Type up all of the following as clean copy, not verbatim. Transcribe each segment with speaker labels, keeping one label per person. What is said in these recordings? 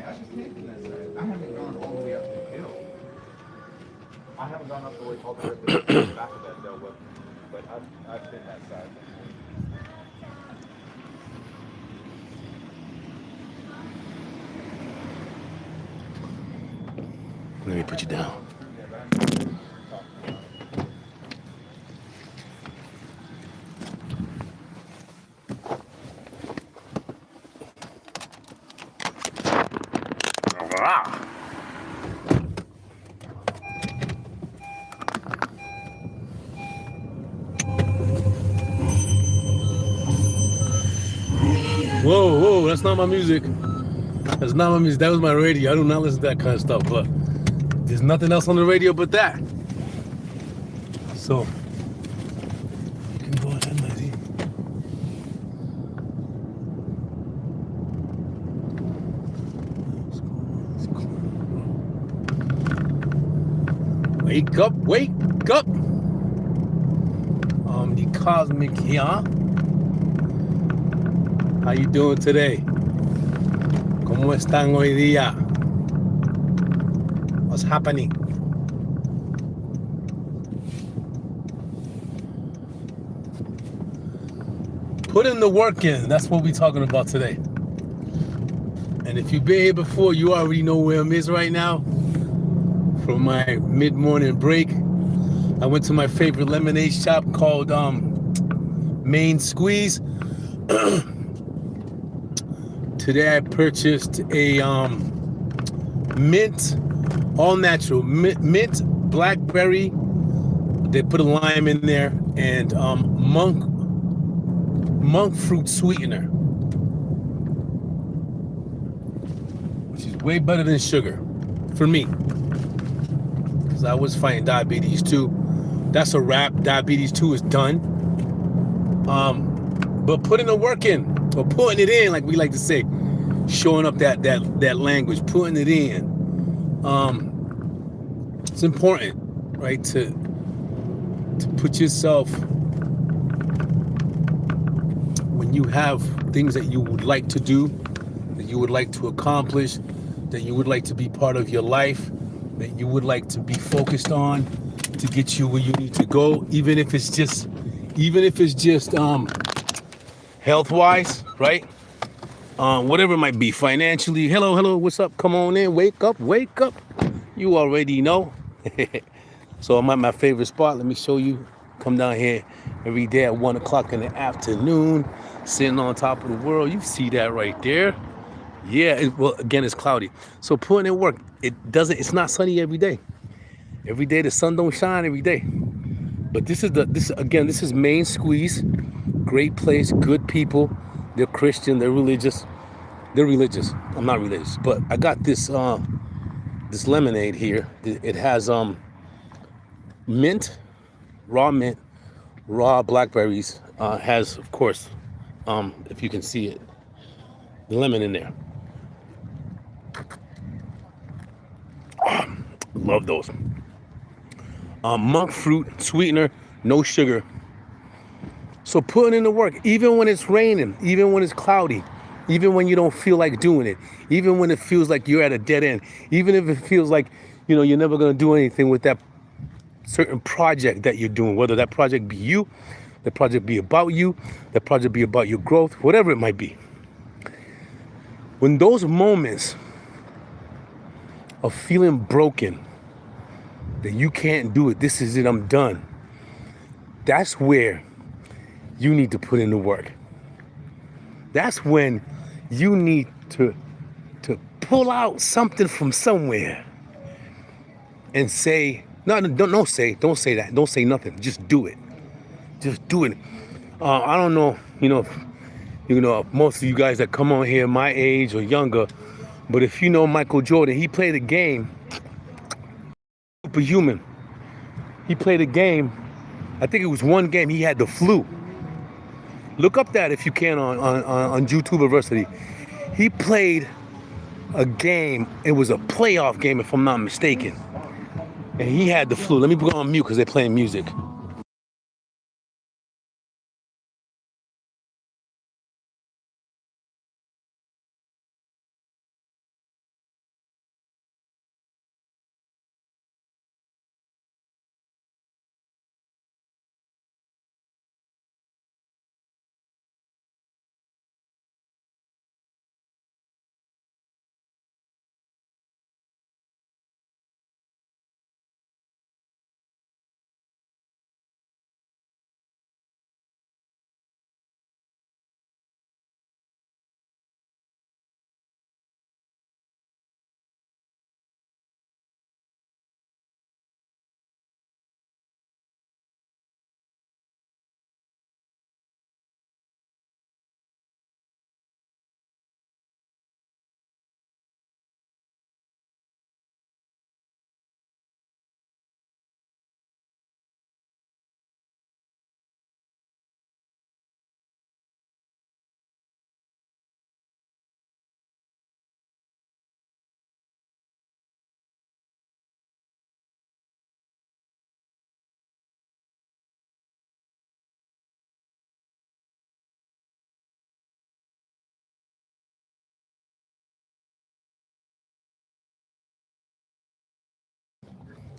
Speaker 1: I just came from that side. I haven't gone all the way up the hill. I haven't gone up the way all the way up the hill to the back of that hill, but I've been that side.
Speaker 2: Let me put you down. Whoa, whoa, that's not my music. That's not my music. That was my radio. I do not listen to that kind of stuff, but there's nothing else on the radio but that. So, you can go ahead, lady. Wake up, wake up. The cosmic here. How you doing today? ¿Cómo están hoy día? What's happening? Put in the work in. That's what we're talking about today. And if you've been here before, you already know where I'm is right now. From my mid-morning break, I went to my favorite lemonade shop called Main Squeeze. Today I purchased a mint, all natural, mint blackberry. They put a lime in there, and monk fruit sweetener, which is way better than sugar for me, because I was fighting diabetes too. That's a wrap. Diabetes 2 is done. But putting the work in, or putting it in, like we like to say, showing up that language, putting it in. It's important, right? To put yourself, when you have things that you would like to do, that you would like to accomplish, that you would like to be part of your life, that you would like to be focused on to get you where you need to go, even if it's just health-wise, right? Whatever it might be, financially. Hello, what's up? Come on in, wake up. You already know. So I'm at my favorite spot. Let me show you. Come down here every day at 1 o'clock in the afternoon, sitting on top of the world. You see that right there. Yeah, well, again, it's cloudy. So putting in work, it's not sunny every day. Every day the sun don't shine every day. But this is Main Squeeze. Great place, good people. They're Christian, they're religious. I'm not religious, but I got this this lemonade here. It has mint, raw blackberries. Has, of course, if you can see it, the lemon in there. Love those. Monk fruit sweetener, no sugar. So putting in the work, even when it's raining, even when it's cloudy, even when you don't feel like doing it, even when it feels like you're at a dead end, even if it feels like, you're never going to do anything with that certain project that you're doing, whether that project be you, the project be about you, the project be about your growth, whatever it might be. When those moments of feeling broken, that you can't do it, this is it, I'm done, that's where you need to put in the work. That's when you need to pull out something from somewhere and say, no, don't say that. Don't say nothing. Just do it. Just do it. I don't know, most of you guys that come on here my age or younger, but if you know Michael Jordan, he played a game, Superhuman. He played a game, I think it was one game, he had the flu. Look up that if you can on YouTube University. He played a game, it was a playoff game if I'm not mistaken. And he had the flu. Let me go on mute because they're playing music.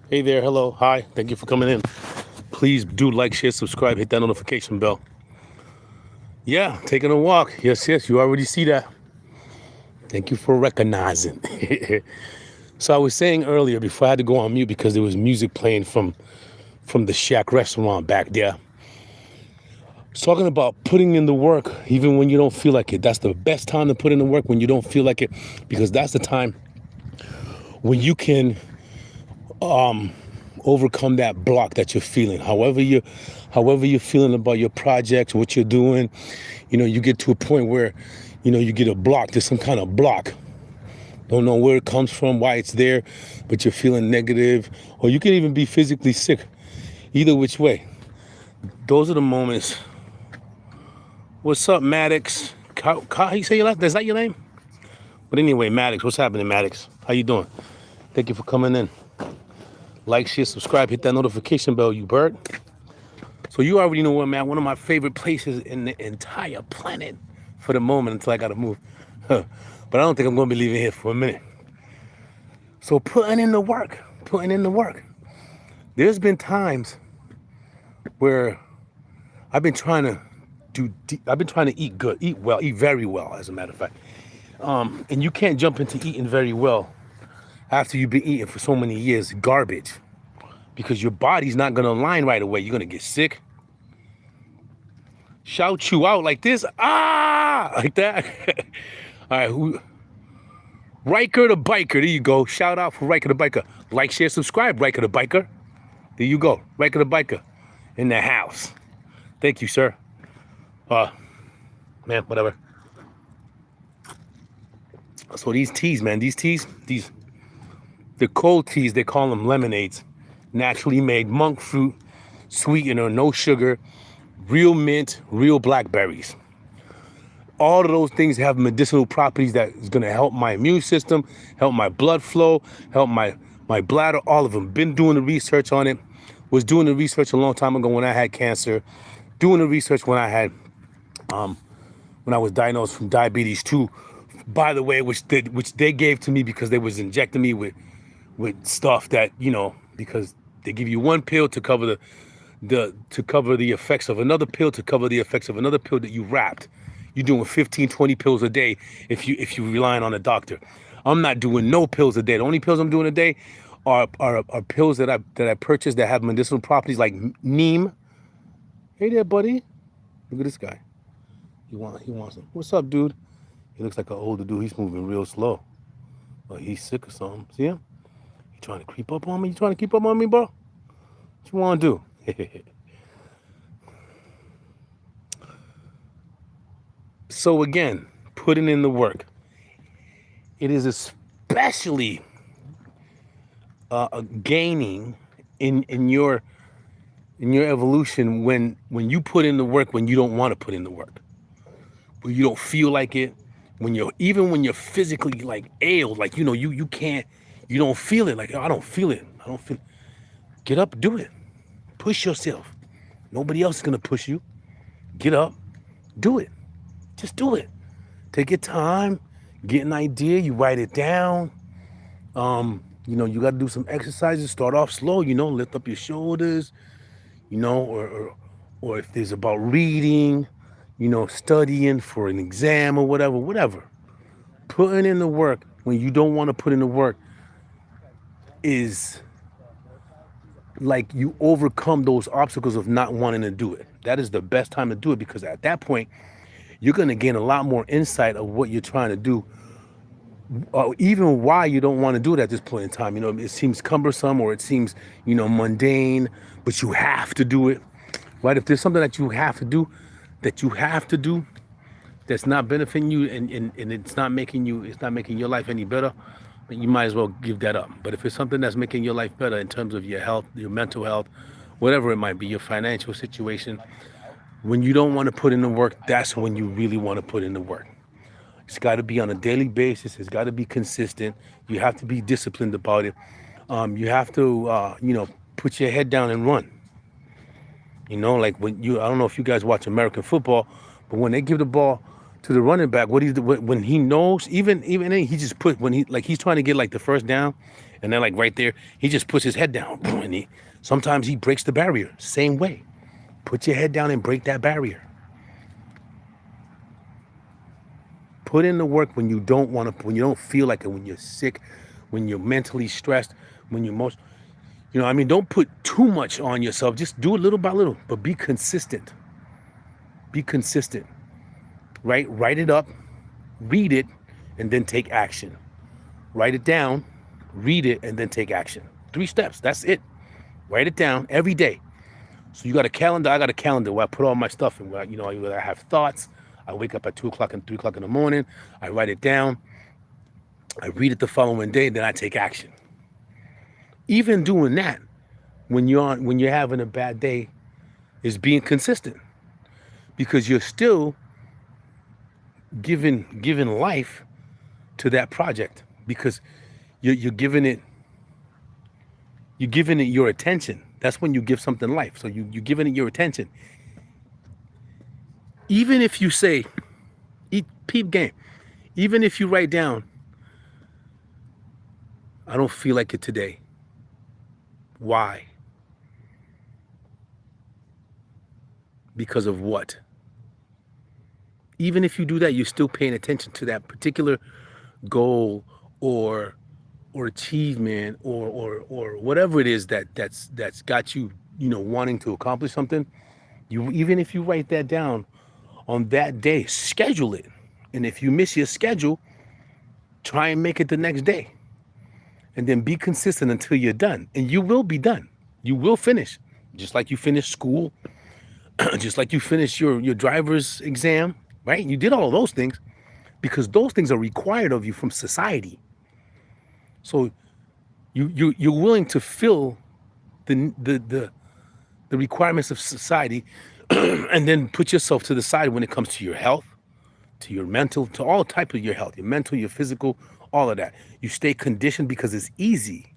Speaker 2: Hey there, hello, hi, thank you for coming in. Please do like, share, subscribe, hit that notification bell. Yeah, taking a walk. Yes, you already see that. Thank you for recognizing. So I was saying earlier before I had to go on mute because there was music playing from the Shack restaurant back there. It's talking about putting in the work even when you don't feel like it. That's the best time to put in the work, when you don't feel like it, because that's the time when you can overcome that block that you're feeling. However you're feeling about your project, what you're doing, you get to a point where, you get a block. There's some kind of block. Don't know where it comes from, why it's there, but you're feeling negative, or you can even be physically sick. Either which way, those are the moments. What's up, Maddox? How you say your last? Is that your name? But anyway, Maddox, what's happening, Maddox? How you doing? Thank you for coming in. Like, share, subscribe, hit that notification bell, you bird. So you already know what, man. One of my favorite places in the entire planet for the moment until I gotta move. But I don't think I'm gonna be leaving here for a minute. So putting in the work. There's been times where I've been trying to eat good, eat well, eat very well, as a matter of fact. And you can't jump into eating very well after you've been eating for so many years garbage, because your body's not gonna align right away. You're gonna get sick. Shout you out like this, like that. All right, Riker the Biker, there you go. Shout out for Riker the Biker. Like, share, subscribe, Riker the Biker. There you go, Riker the Biker in the house. Thank you, sir. Man, whatever. So these teas, man, the cold teas, they call them lemonades. Naturally made, monk fruit, sweetener, no sugar, real mint, real blackberries. All of those things have medicinal properties that is going to help my immune system, help my blood flow, help my bladder, all of them. Been doing the research on it. Was doing the research a long time ago when I had cancer. Doing the research when I had, when I was diagnosed from diabetes 2, by the way, which they gave to me because they was injecting me with stuff that, because they give you one pill to cover to cover the effects of another pill, to cover the effects of another pill that you wrapped. You're doing 15, 20 pills a day if you're relying on a doctor. I'm not doing no pills a day. The only pills I'm doing a day are pills that I purchased that have medicinal properties like neem. Hey there, buddy. Look at this guy. He wants them. What's up, dude? He looks like an older dude. He's moving real slow. Well, he's sick or something. See him? You trying to creep up on me? You trying to keep up on me, bro? What you want to do? So again, putting in the work. It is especially gaining in your evolution when you put in the work when you don't want to put in the work, when you don't feel like it, when you're physically like ailed, like you can't, you don't feel it, like, oh, I don't feel it. Get up, do it. Push yourself. Nobody else is gonna push you. Get up, do it. Just do it. Take your time, get an idea, you write it down. You got to do some exercises. Start off slow, lift up your shoulders, or if there's about reading, studying for an exam or whatever. Putting in the work when you don't want to put in the work is like you overcome those obstacles of not wanting to do it. That is the best time to do it, because at that point, you're going to gain a lot more insight of what you're trying to do, even why you don't want to do it at this point in time. It seems cumbersome, or it seems, mundane, but you have to do it, right? If there's something that you have to do, that's not benefiting you, and it's not making your life any better, then you might as well give that up. But if it's something that's making your life better in terms of your health, your mental health, whatever it might be, your financial situation, when you don't want to put in the work, that's when you really want to put in the work. It's got to be on a daily basis. It's got to be consistent. You have to be disciplined about it. You have to, put your head down and run. Like I don't know if you guys watch American football, but when they give the ball to the running back, when he knows, even he just he's trying to get like the first down, And then like right there, he just puts his head down. And sometimes he breaks the barrier. Same way. Put your head down and break that barrier. Put in the work when you don't want to, when you don't feel like it, when you're sick, when you're mentally stressed, when you're most, don't put too much on yourself. Just do it little by little, but be consistent. Be consistent, right? Write it up, read it, and then take action. Write it down, read it, and then take action. 3 steps, that's it. Write it down every day. So you got a calendar, I got a calendar where I put all my stuff in, where, I have thoughts. I wake up at 2 o'clock and 3 o'clock in the morning. I write it down. I read it the following day, then I take action. Even doing that, when you're having a bad day, is being consistent, because you're still giving life to that project, because you're giving it your attention. That's when you give something life. So you're giving it your attention. Even if you say, peep game, even if you write down, I don't feel like it today. Why? Because of what? Even if you do that, you're still paying attention to that particular goal or achievement or whatever it is that's got you, wanting to accomplish something. Even if you write that down on that day, schedule it. And if you miss your schedule, try and make it the next day. And then be consistent until you're done. And you will be done. You will finish. Just like you finished school, just like you finished your driver's exam, right? You did all of those things because those things are required of you from society. So you're willing to fill the requirements of society and then put yourself to the side when it comes to your health, to your mental, to all type of your health, your mental, your physical, all of that. You stay conditioned because it's easy.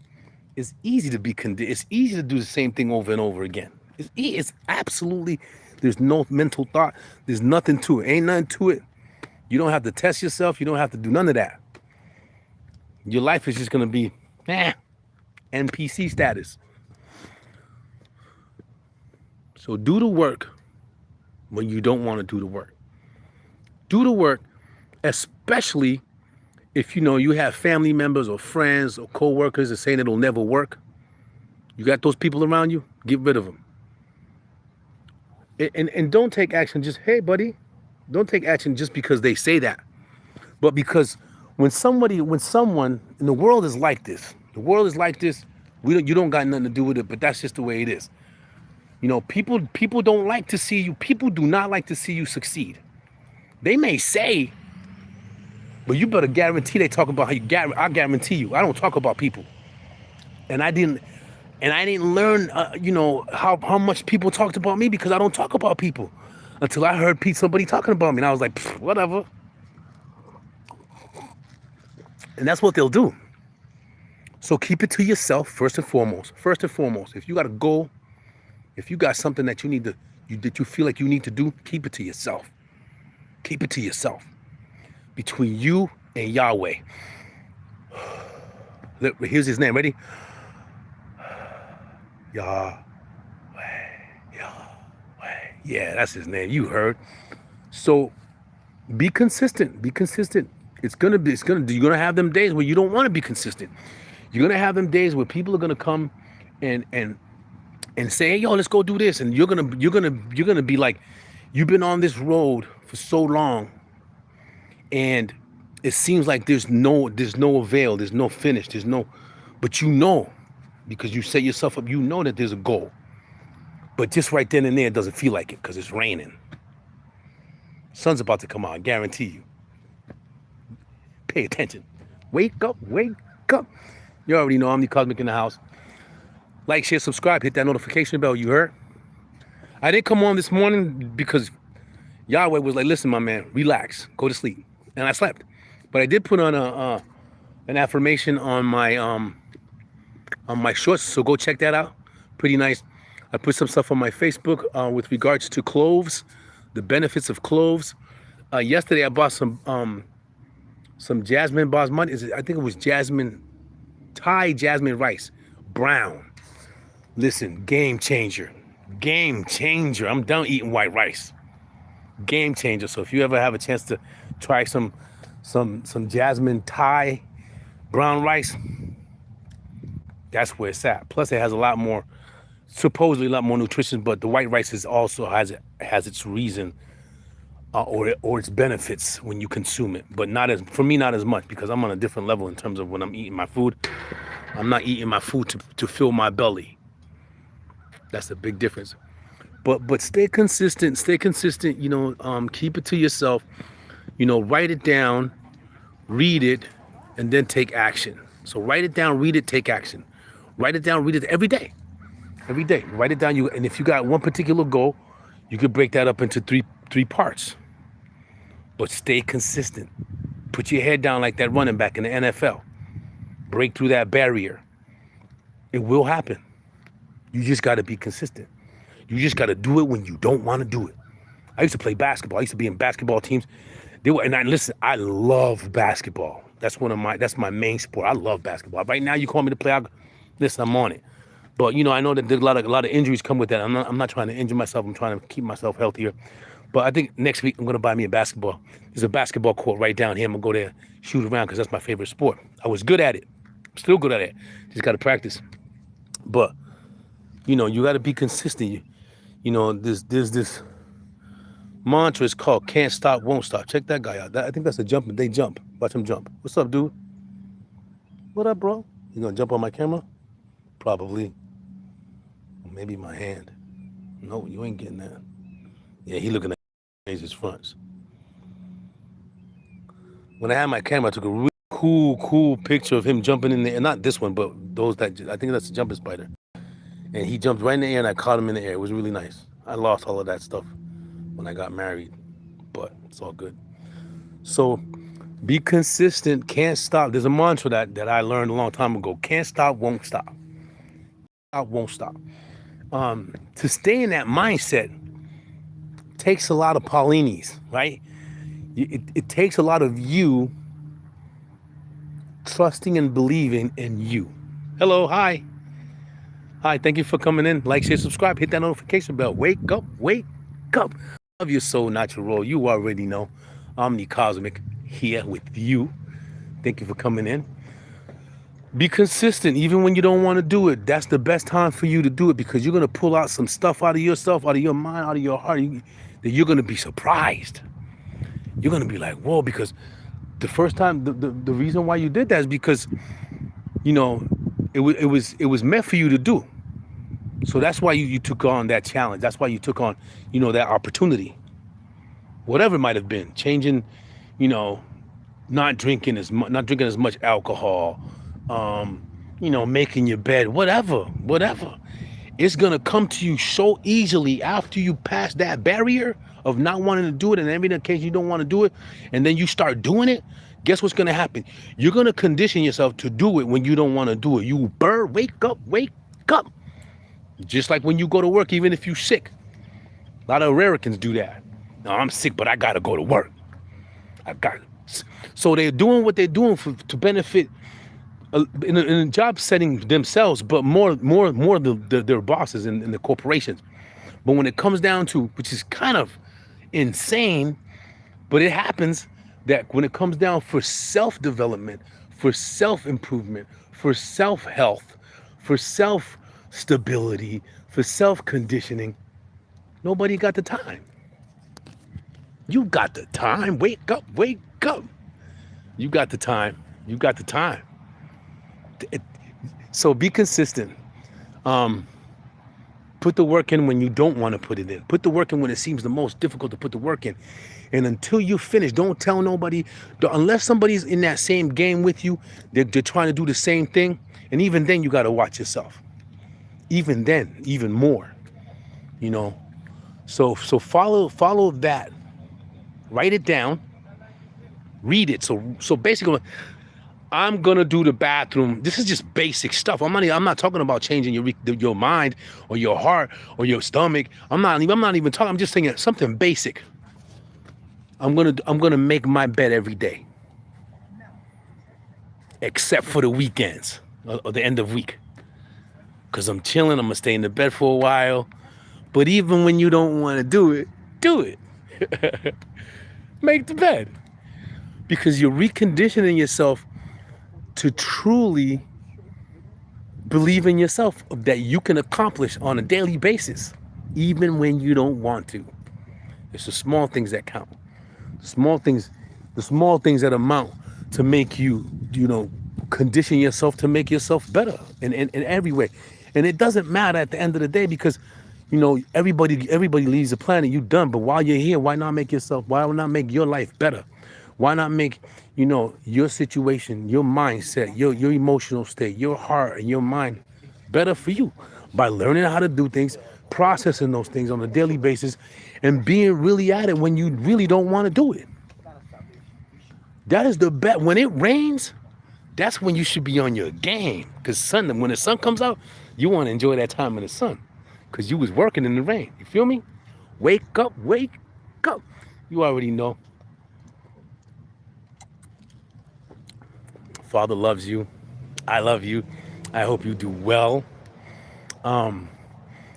Speaker 2: It's easy to be conditioned. It's easy to do the same thing over and over again. It's absolutely, there's no mental thought. There's nothing to it. Ain't nothing to it. You don't have to test yourself. You don't have to do none of that. Your life is just going to be NPC status. So do the work when you don't want to do the work. Do the work, especially if you have family members or friends or co-workers that saying it'll never work. You got those people around you, get rid of them. And don't take action just, hey, buddy, don't take action just because they say that. But because when someone in the world is like this, you don't got nothing to do with it, but that's just the way it is. People don't like to see you. People do not like to see you succeed. They may say, but you better guarantee they talk about how you. I guarantee you, I don't talk about people. And I didn't learn, how much people talked about me because I don't talk about people until I heard somebody talking about me, and I was like, whatever. And that's what they'll do. So keep it to yourself first and foremost. First and foremost, if you got a goal, if you got something that that you feel like you need to do, keep it to yourself. Keep it to yourself. Between you and Yahweh. Here's his name. Ready? Yahweh. Yeah, that's his name. You heard. So be consistent. Be consistent. You're gonna have them days where you don't want to be consistent. You're gonna have them days where people are gonna come and say, hey, yo, let's go do this. And you're gonna be like, you've been on this road for so long, and it seems like there's no avail, there's no finish, but because you set yourself up, that there's a goal. But just right then and there, it doesn't feel like it because it's raining. Sun's about to come out, I guarantee you. Pay attention. Wake up. You already know I'm the Cosmic in the house. Like, share, subscribe, hit that notification bell, you heard? I didn't come on this morning because Yahweh was like, listen, my man, relax, go to sleep. And I slept. But I did put on an affirmation on my shorts, so go check that out. Pretty nice. I put some stuff on my Facebook with regards to cloves, the benefits of cloves. Yesterday I bought some jasmine basmati. I think it was jasmine Thai jasmine rice, brown. Listen, game changer. Game changer. I'm done eating white rice. Game changer. So if you ever have a chance to try some jasmine Thai brown rice, that's where it's at. Plus, it has a lot more, supposedly a lot more nutrition. But the white rice is also has its reason or its benefits when you consume it. But not as for me, not as much because I'm on a different level in terms of when I'm eating my food. I'm not eating my food to fill my belly. That's a big difference. But stay consistent. Stay consistent. You know, keep it to yourself. You know, write it down, read it, and then take action. So write it down, read it, take action. Write it down, read it every day. Every day. Write it down. And if you got one particular goal, you could break that up into three parts. But stay consistent. Put your head down like that running back in the NFL. Break through that barrier. It will happen. You just got to be consistent. You just got to do it when you don't want to do it. I used to play basketball. I used to be in basketball teams. Listen, I love basketball. That's my main sport. I love basketball. Right now, you call me to play, listen, I'm on it. But you know, I know that there's a lot of injuries come with that. I'm not trying to injure myself. I'm trying to keep myself healthier. But I think next week I'm gonna buy me a basketball. There's a basketball court right down here. I'm gonna go there, shoot around because that's my favorite sport. I was good at it. Still good at it. Just got to practice. But you know, you got to be consistent. You know, there's this mantra is called "Can't Stop, Won't Stop." Check that guy out. I think that's a jump. They jump. Watch him jump. What's up, dude? What up, bro? You gonna jump on my camera? Probably. Maybe my hand. No, you ain't getting that. Yeah, he looking at his fronts. When I had my camera, I took a really cool picture of him jumping in the air. Not this one, but those that I think that's a jumping spider. And he jumped right in the air, and I caught him in the air. It was really nice. I lost all of that stuff when I got married, but it's all good. So be consistent. Can't stop. There's a mantra that I learned a long time ago. Can't stop, won't stop. Stop, won't stop. To stay in that mindset takes a lot of Paulinis, right? It takes a lot of you trusting and believing in you. Hello, hi. Hi, thank you for coming in. Like, share, subscribe, hit that notification bell. Wake up, wake up. Love your soul, not your role. You already know. Omni Cosmic here with you. Thank you for coming in. Be consistent even when you don't want to do it. That's the best time for you to do it because you're going to pull out some stuff out of yourself, out of your mind, out of your heart that you're going to be surprised. You're going to be like, whoa, because the first time, the reason why you did that is because, you know, it was meant for you to do. So that's why you took on that challenge. That's why you took on, you know, that opportunity. Whatever it might have been, changing, you know, not drinking as much alcohol, you know, making your bed, whatever. It's gonna come to you so easily after you pass that barrier of not wanting to do it, and every occasion you don't want to do it, and then you start doing it. Guess what's gonna happen? You're gonna condition yourself to do it when you don't want to do it. You wake up. Just like when you go to work, even if you're sick. A lot of Americans do that. No, I'm sick, but I gotta go to work. So they're doing what they're doing to benefit in a job setting themselves, but more their bosses and the corporations. But when it comes down to, which is kind of insane, but it happens that when it comes down for self-development, for self-improvement, for self-health, for self-stability, for self-conditioning, nobody got the time. You got the time. Wake up. You got the time. So be consistent. Put the work in when you don't want to put it in. Put the work in when it seems the most difficult to put the work in. And until you finish, don't tell nobody. Unless somebody's in that same game with you, they're trying to do the same thing. And even then, you got to watch yourself. Even then, even more. You know. So follow that. Write it down. Read it. So basically, I'm gonna do the bathroom. This is just basic stuff. I'm not talking about changing your mind or your heart or your stomach. I'm not even talking. I'm just saying something basic. I'm gonna make my bed every day, except for the weekends. or the end of week. Because I'm chilling, I'm going to stay in the bed for a while. But even when you don't want to do it, do it. Make the bed. Because you're reconditioning yourself to truly believe in yourself that you can accomplish on a daily basis, even when you don't want to. It's the small things that count. The small things that amount to make you, condition yourself to make yourself better in every way. And it doesn't matter at the end of the day because, everybody leaves the planet, you done. But while you're here, why not make your life better? Why not make, your situation, your mindset, your emotional state, your heart and your mind better for you by learning how to do things, processing those things on a daily basis, and being really at it when you really don't want to do it. That is the best. When it rains, that's when you should be on your game. Because when the sun comes out, you want to enjoy that time in the sun. Because you was working in the rain. You feel me? Wake up, wake up. You already know. Father loves you. I love you. I hope you do well. I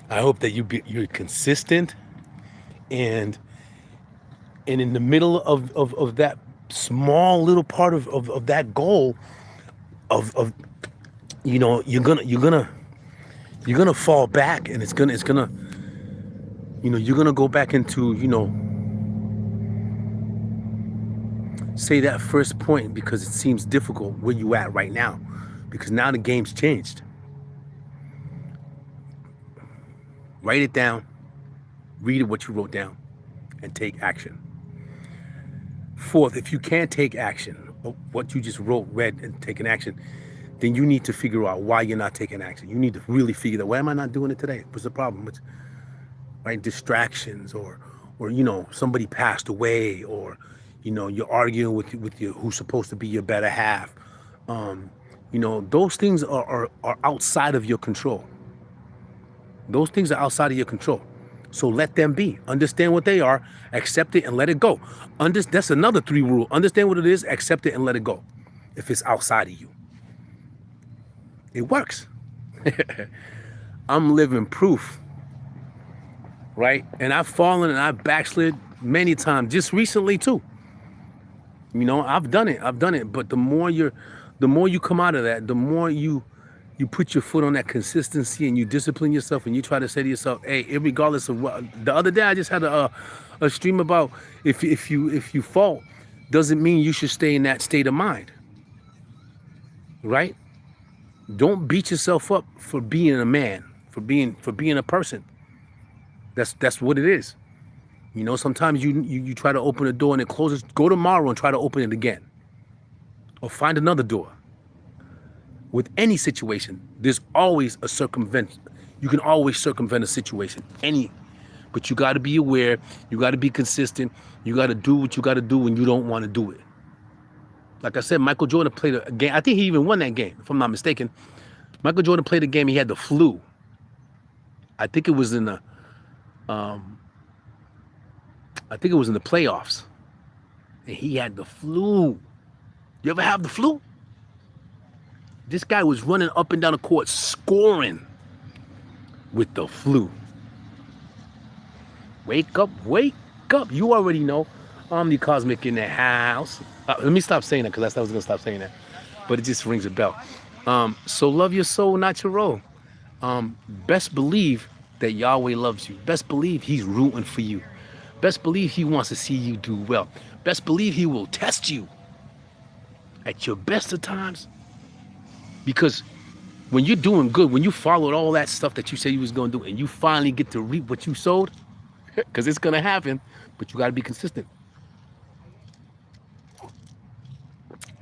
Speaker 2: hope that you're consistent and in the middle of that small little part of that goal of you're gonna fall back, and it's gonna you're gonna go back into say that first point because it seems difficult where you at right now, because now the game's changed. Write it down, read what you wrote down, and take action. Fourth, if you can't take action, what you just read and taking action, then you need to figure out why you're not taking action. You need to really figure out, why am I not doing it today? What's the problem? Right? Distractions, or somebody passed away, or you're arguing with your who's supposed to be your better half. Those things are outside of your control. Those things are outside of your control. So let them be. Understand what they are, accept it, and let it go. That's another 3 rule. Understand what it is, accept it, and let it go. If it's outside of you, it works. I'm living proof, right? And I've fallen and I've backslid many times, just recently too. I've done it. But the more you come out of that, the more you put your foot on that consistency, and you discipline yourself, and you try to say to yourself, hey, regardless of what. The other day I just had a stream about if you fall, doesn't mean you should stay in that state of mind, right? Don't beat yourself up for being a man, for being a person. That's what it is. Sometimes you try to open a door and it closes. Go tomorrow and try to open it again, or find another door. With any situation, there's always a circumvent. You can always circumvent a situation. But you got to be aware. You got to be consistent. You got to do what you got to do when you don't want to do it. Like I said, Michael Jordan played a game. I think he even won that game, if I'm not mistaken. Michael Jordan played a game. He had the flu. I think it was in the playoffs. And he had the flu. You ever have the flu? This guy was running up and down the court scoring with the flu. Wake up, wake up. You already know. Omnicosmic in the house. Let me stop saying that, because I was going to stop saying that. But it just rings a bell. So love your soul, not your role. Best believe that Yahweh loves you. Best believe he's rooting for you. Best believe he wants to see you do well. Best believe he will test you at your best of times. Because when you're doing good, when you followed all that stuff that you said you was going to do, and you finally get to reap what you sowed, because it's going to happen, but you got to be consistent.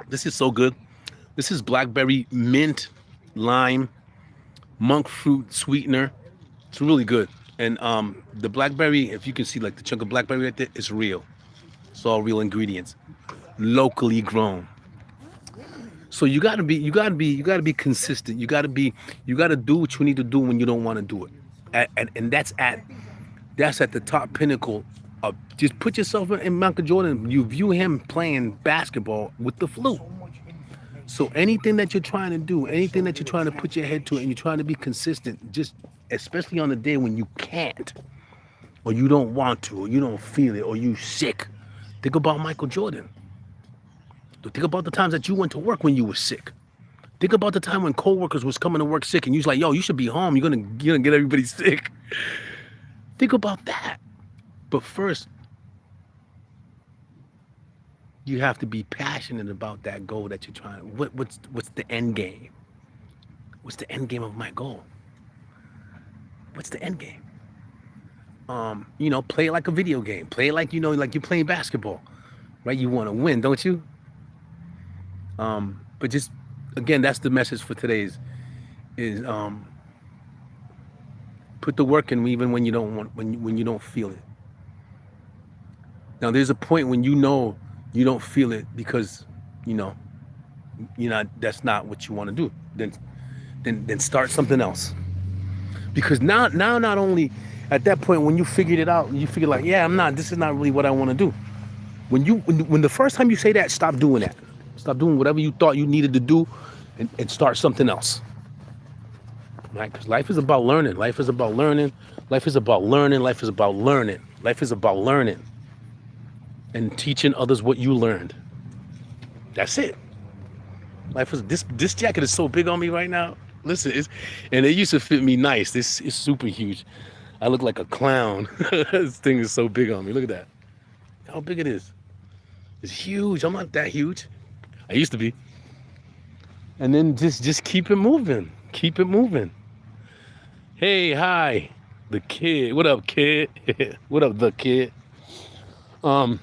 Speaker 2: This is so good. This is blackberry mint lime monk fruit sweetener. It's really good. And the blackberry, if you can see like the chunk of blackberry right there, it's real. It's all real ingredients, locally grown. So you gotta be consistent. You gotta do what you need to do when you don't want to do it. And that's at the top pinnacle of, just put yourself in Michael Jordan. You view him playing basketball with the flu. So anything that you're trying to do, anything that you're trying to put your head to, and you're trying to be consistent, just especially on the day when you can't, or you don't want to, or you don't feel it, or you sick. Think about Michael Jordan. Think about the times that you went to work when you were sick. Think about the time when coworkers was coming to work sick, and you was like, "Yo, you should be home. You're gonna get everybody sick." Think about that. But first, you have to be passionate about that goal that you're trying. What's the end game? What's the end game of my goal? What's the end game? Play it like a video game. Play it like like you're playing basketball, right? You want to win, don't you? But just again, that's the message for today's is put the work in even when you don't when you don't feel it. Now there's a point when you don't feel it because that's not what you want to do. Then start something else. Because now not only at that point when you figured it out, you figure like, this is not really what I want to do. When the first time you say that, stop doing that. Stop doing whatever you thought you needed to do and start something else. Right? Because life is about learning. Life is about learning. Life is about learning. Life is about learning. Life is about learning. And teaching others what you learned. That's it. Life is this jacket is so big on me right now. Listen, and it used to fit me nice. This is super huge. I look like a clown. This thing is so big on me. Look at that. How big it is. It's huge. I'm not that huge. I used to be. And then just keep it moving. Keep it moving. Hey, hi. The kid. What up, kid? What up, the kid? And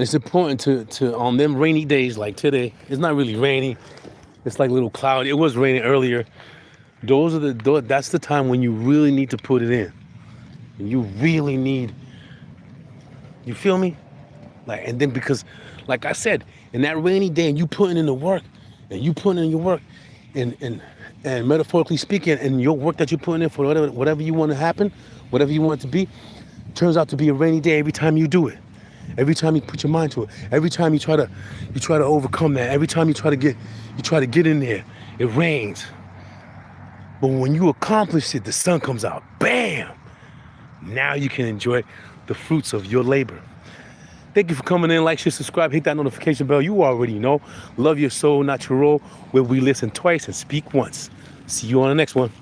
Speaker 2: it's important to on them rainy days like today. It's not really rainy. It's like a little cloudy. It was raining earlier. That's the time when you really need to put it in. And you really need, you feel me? And then because, like I said, in that rainy day and you putting in the work and you putting in your work and metaphorically speaking, and your work that you're putting in for whatever you want to happen, whatever you want it to be, turns out to be a rainy day every time you do it. Every time you put your mind to it, every time you try to overcome that, every time you try to get in there, it rains. But when you accomplish it, the sun comes out. Bam! Now you can enjoy the fruits of your labor. Thank you for coming in. Like, share, subscribe, hit that notification bell. You already know. Love your soul, not your role, where we listen twice and speak once. See you on the next one.